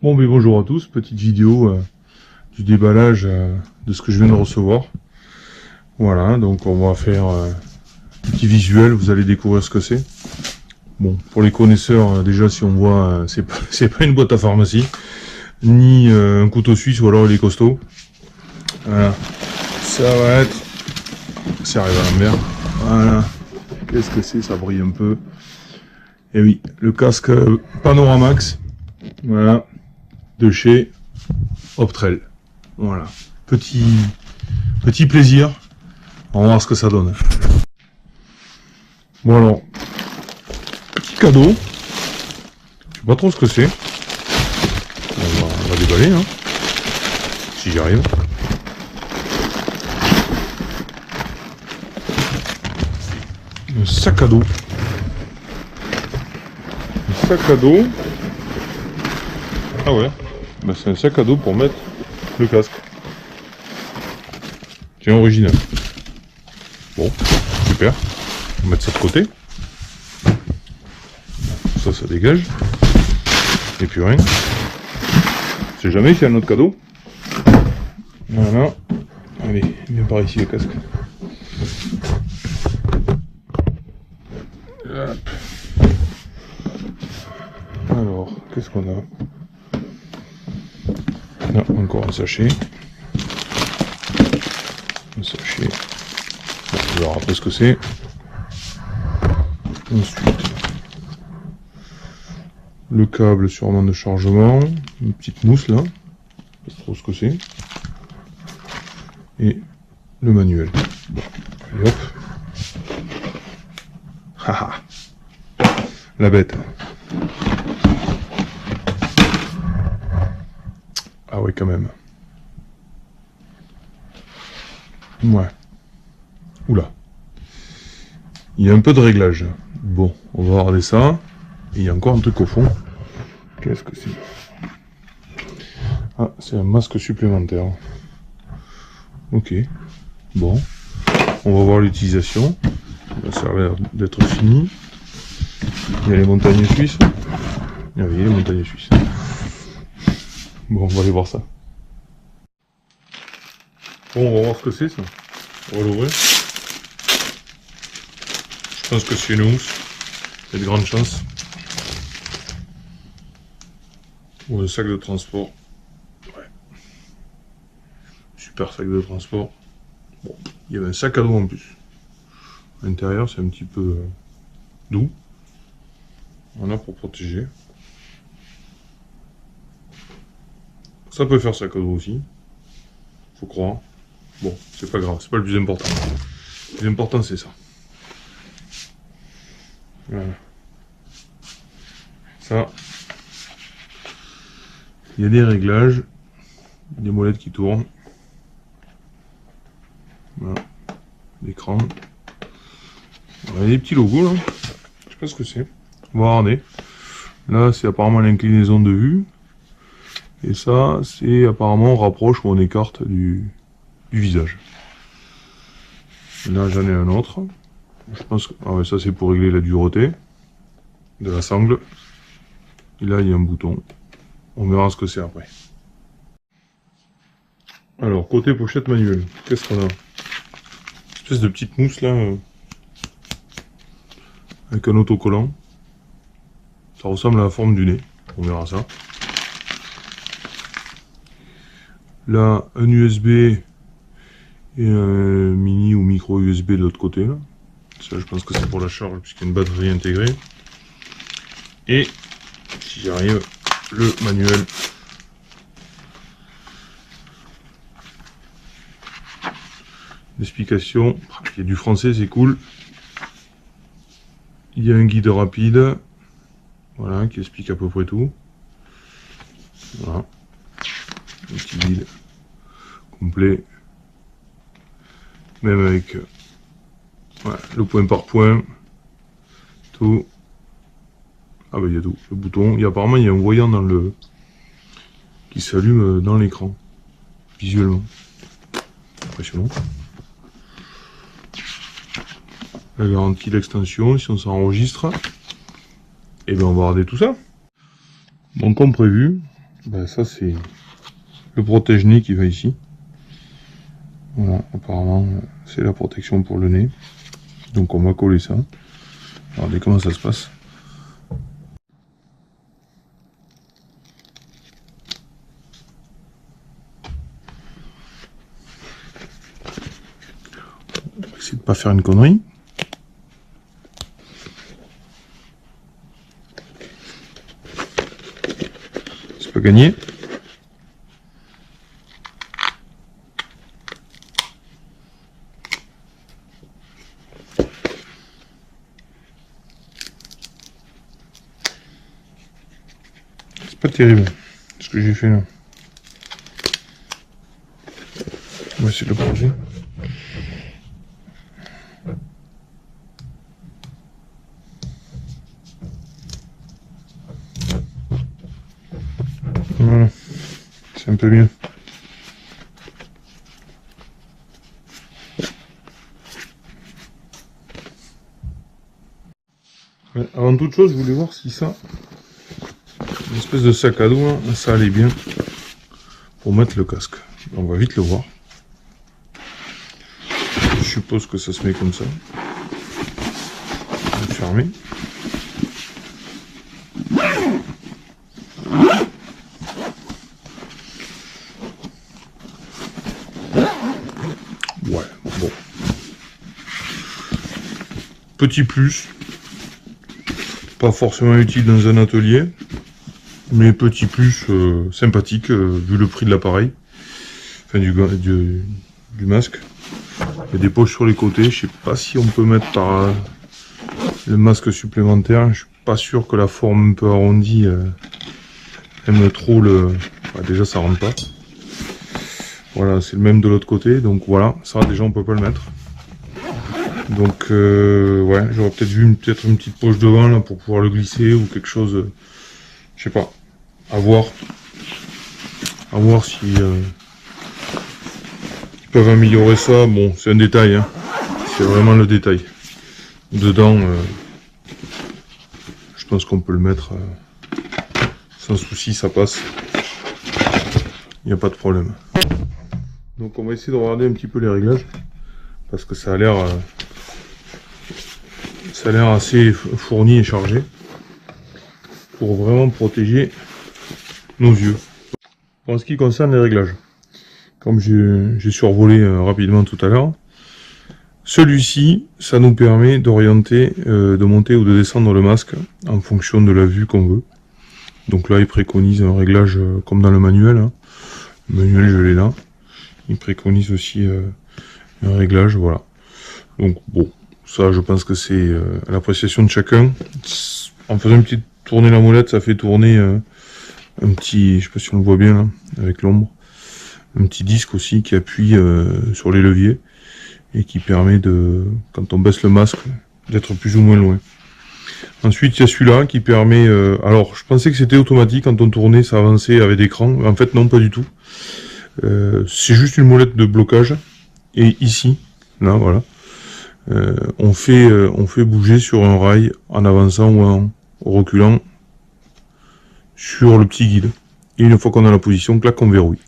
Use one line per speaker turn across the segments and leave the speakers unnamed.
Bon, mais bonjour à tous, petite vidéo du déballage de ce que je viens de recevoir. Voilà, donc on va faire un petit visuel, vous allez découvrir ce que c'est. Bon, pour les connaisseurs, déjà si on voit, c'est pas une boîte à pharmacie, ni un couteau suisse ou alors il est costaud. Voilà, ça va être... C'est arrivé à l'envers. Voilà, qu'est-ce que c'est, ça brille un peu. Et oui, le casque Panoramax, voilà, de chez Optrel. Voilà, petit plaisir. On va voir ce que ça donne. Bon alors, petit cadeau. Je sais pas trop ce que c'est. On va déballer, hein, si j'y arrive. Un sac à dos. Un sac à dos. Ah ouais, bah c'est un sac à dos pour mettre le casque. Tiens, original. Bon, super. On va mettre ça de côté. Ça dégage. Et puis rien. Je sais jamais s'il y a un autre cadeau. Voilà. Allez, viens par ici le casque. Hop. Alors, qu'est-ce qu'on a? Non, encore un sachet. Un sachet. Bon, on verra après ce que c'est. Ensuite, le câble sûrement de chargement. Une petite mousse là. Je sais pas trop ce que c'est. Et le manuel. Bon, allez hop. Haha. La bête. Ah ouais, quand même. Ouais. Oula. Il y a un peu de réglage. Bon, on va regarder ça. Et il y a encore un truc au fond. Qu'est-ce que c'est? Ah, c'est un masque supplémentaire. Ok. Bon. On va voir l'utilisation. Ça a l'air d'être fini. Il y a les montagnes suisses. Ah oui, les montagnes suisses. Bon, on va aller voir ça. Bon, on va voir ce que c'est ça. On va l'ouvrir. Je pense que c'est une housse. Il y a de grandes chances. Ou un sac de transport. Ouais. Super sac de transport. Bon, il y avait un sac à dos en plus. À l'intérieur, c'est un petit peu doux. Voilà, pour protéger. Ça peut faire sac à dos aussi. Faut croire. Bon, c'est pas grave, c'est pas le plus important. Le plus important, c'est ça. Voilà. Ça. Il y a des réglages. Des molettes qui tournent. Voilà. L'écran. Il y a des petits logos là. Je sais pas ce que c'est. On va regarder. Là, c'est apparemment l'inclinaison de vue. Et ça, c'est apparemment on rapproche ou on écarte du visage. Là, j'en ai un autre. Je pense que... Ah ouais, ça c'est pour régler la dureté de la sangle. Et là, il y a un bouton. On verra ce que c'est après. Alors, côté pochette manuelle, qu'est-ce qu'on a? Une espèce de petite mousse là, avec un autocollant. Ça ressemble à la forme du nez. On verra ça. Là, un USB et un mini ou micro USB de l'autre côté. Là. Ça, je pense que c'est pour la charge puisqu'il y a une batterie intégrée. Et, si j'y arrive, le manuel. L'explication. Il y a du français, c'est cool. Il y a un guide rapide. Voilà, qui explique à peu près tout. Voilà. Un petit guide complet. Même avec voilà, le point par point. Tout. Ah bah il y a tout. Le bouton. Et apparemment il y a un voyant dans le qui s'allume dans l'écran. Visuellement. Impressionnant. La garantie d'extension, si on s'enregistre. Et bien on va regarder tout ça. Donc comme prévu, Ben, ça c'est le protège-nez qui va ici. Voilà, apparemment c'est la protection pour le nez. Donc on va coller ça. Regardez comment ça se passe. On va essayer de pas faire une connerie. C'est pas gagné. Pas terrible ce que j'ai fait là. On va essayer de le plonger. Voilà, c'est un peu mieux. Ouais, avant toute chose, je voulais voir si ça, une espèce de sac à dos, hein, ça allait bien pour mettre le casque. On va vite le voir. Je suppose que ça se met comme ça. On va fermer. Ouais, bon. Petit plus. Pas forcément utile dans un atelier. Mais petit plus sympathique vu le prix de l'appareil. Enfin du masque. Il y a des poches sur les côtés. Je sais pas si on peut mettre par le masque supplémentaire. Je suis pas sûr que la forme un peu arrondie aime trop le... Enfin, déjà ça rentre pas. Voilà, c'est le même de l'autre côté. Donc voilà, ça déjà on peut pas le mettre. Donc ouais, j'aurais peut-être vu une petite poche devant là pour pouvoir le glisser ou quelque chose. Je sais pas. À voir. À voir si ils peuvent améliorer ça. Bon, c'est un détail, hein. C'est vraiment le détail. Dedans, je pense qu'on peut le mettre sans souci, ça passe. Il n'y a pas de problème. Donc on va essayer de regarder un petit peu les réglages. Parce que ça a l'air assez fourni et chargé. Pour vraiment protéger nos yeux. En ce qui concerne les réglages, comme j'ai survolé rapidement tout à l'heure, celui-ci, ça nous permet d'orienter, de monter ou de descendre le masque en fonction de la vue qu'on veut. Donc là, il préconise un réglage comme dans le manuel. Hein. Le manuel, je l'ai là. Il préconise aussi un réglage, voilà. Donc bon, ça, je pense que c'est à l'appréciation de chacun. En faisant une petite tournée la molette, ça fait tourner un petit, je sais pas si on le voit bien là, avec l'ombre, un petit disque aussi qui appuie sur les leviers et qui permet de, quand on baisse le masque, d'être plus ou moins loin. Ensuite, il y a celui-là qui permet, alors je pensais que c'était automatique, quand on tournait ça avançait avec l'écran, en fait non, pas du tout. C'est juste une molette de blocage et ici, là voilà, on fait bouger sur un rail en avançant ou en reculant sur le petit guide. Et une fois qu'on a la position, clac, on verrouille.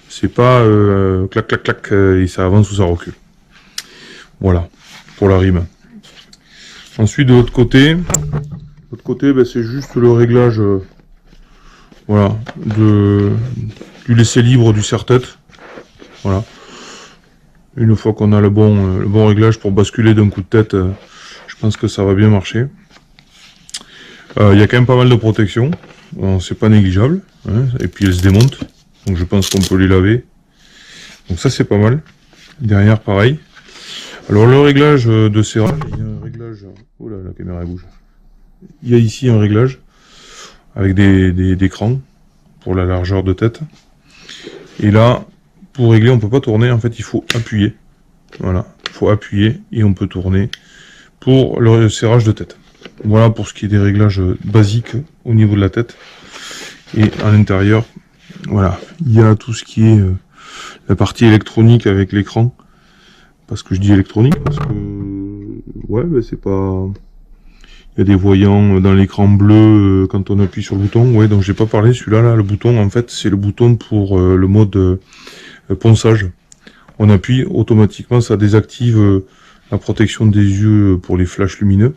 C'est pas clac, clac, clac, et ça avance ou ça recule. Voilà, pour la rime. Ensuite, de l'autre côté, ben, c'est juste le réglage voilà, du laisser libre du serre-tête. Voilà. Une fois qu'on a le bon réglage pour basculer d'un coup de tête, je pense que ça va bien marcher. Il y a quand même pas mal de protection, c'est pas négligeable, hein, et puis elles se démontent, donc je pense qu'on peut les laver. Donc ça c'est pas mal. Derrière pareil. Alors le réglage de serrage, il y a un réglage. Oh là, la caméra elle bouge. Il y a ici un réglage avec des crans pour la largeur de tête. Et là, pour régler, on peut pas tourner, en fait il faut appuyer. Voilà, il faut appuyer et on peut tourner pour le serrage de tête. Voilà pour ce qui est des réglages basiques au niveau de la tête. Et à l'intérieur, voilà, il y a tout ce qui est la partie électronique avec l'écran. Parce que je dis électronique, parce que ouais, ben c'est pas, Il y a des voyants dans l'écran bleu quand on appuie sur le bouton. Ouais, donc j'ai pas parlé, celui-là, là, le bouton, en fait, c'est le bouton pour le mode ponçage. On appuie, automatiquement, ça désactive la protection des yeux pour les flashs lumineux.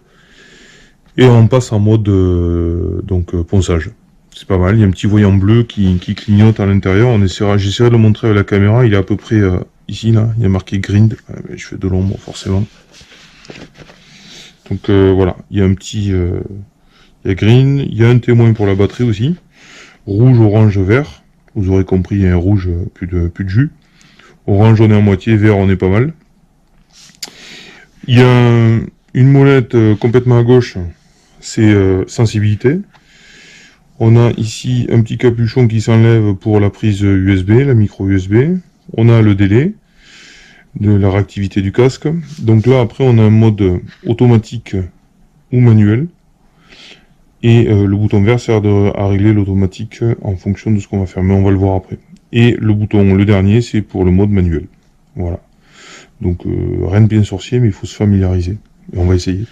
Et on passe en mode ponçage. C'est pas mal, il y a un petit voyant bleu qui clignote à l'intérieur. J'essaierai de le montrer avec la caméra, il est à peu près ici, là, il y a marqué grind. Je fais de l'ombre, forcément. Donc voilà, il y a un petit... il y a green, il y a un témoin pour la batterie aussi. Rouge, orange, vert. Vous aurez compris, il y a un rouge, plus de jus. Orange, on est à moitié, vert, on est pas mal. Il y a une molette complètement à gauche, c'est sensibilité. On a ici un petit capuchon qui s'enlève pour la prise USB, la micro USB. On a le délai de la réactivité du casque. Donc là, après, on a un mode automatique ou manuel. Et le bouton vert sert à régler l'automatique en fonction de ce qu'on va faire. Mais on va le voir après. Et le dernier, c'est pour le mode manuel. Voilà. Donc rien de bien sorcier, mais il faut se familiariser. Et on va essayer.